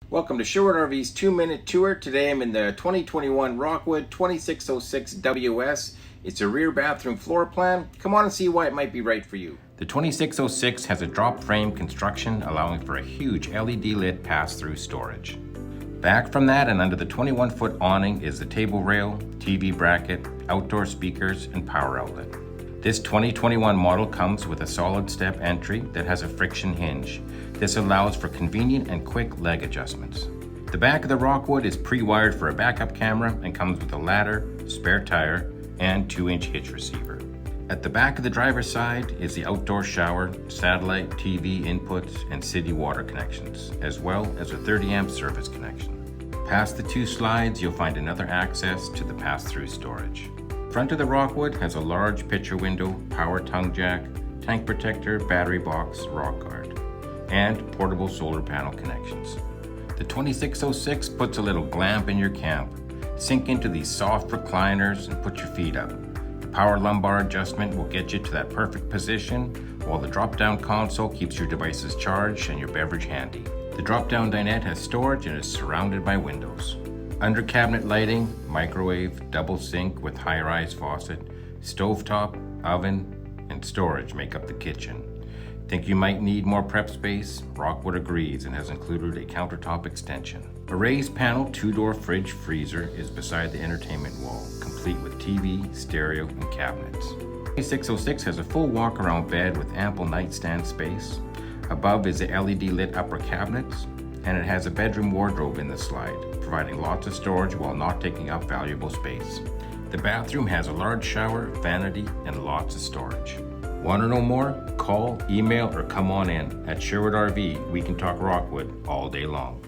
Welcome to Sherwood RV's 2-minute tour. Today I'm in the 2021 Rockwood 2606 WS. It's a rear bathroom floor plan. Come on and see why it might be right for you. The 2606 has a drop frame construction allowing for a huge LED lit pass-through storage. Back from that and under the 21-foot awning is the table rail, TV bracket, outdoor speakers, and power outlet. This 2021 model comes with a solid step entry that has a friction hinge. This allows for convenient and quick leg adjustments. The back of the Rockwood is pre-wired for a backup camera and comes with a ladder, spare tire, and 2-inch hitch receiver. At the back of the driver's side is the outdoor shower, satellite, TV inputs, and city water connections, as well as a 30-amp service connection. Past the 2 slides, you'll find another access to the pass-through storage. Front of the Rockwood has a large picture window, power tongue jack, tank protector, battery box, rock guard, and portable solar panel connections. The 2606 puts a little glamp in your camp. Sink into these soft recliners and put your feet up. The power lumbar adjustment will get you to that perfect position, while the drop-down console keeps your devices charged and your beverage handy. The drop-down dinette has storage and is surrounded by windows. Under cabinet lighting, microwave, double sink with high-rise faucet, stovetop, oven, and storage make up the kitchen. Think you might need more prep space? Rockwood agrees and has included a countertop extension. A raised panel 2-door fridge freezer is beside the entertainment wall, complete with TV, stereo, and cabinets. 2606 has a full walk-around bed with ample nightstand space. Above is the LED lit upper cabinets, and it has a bedroom wardrobe in the slide, providing lots of storage while not taking up valuable space. The bathroom has a large shower, vanity, and lots of storage. Want to know more? Call, email, or come on in. At Sherwood RV, we can talk Rockwood all day long.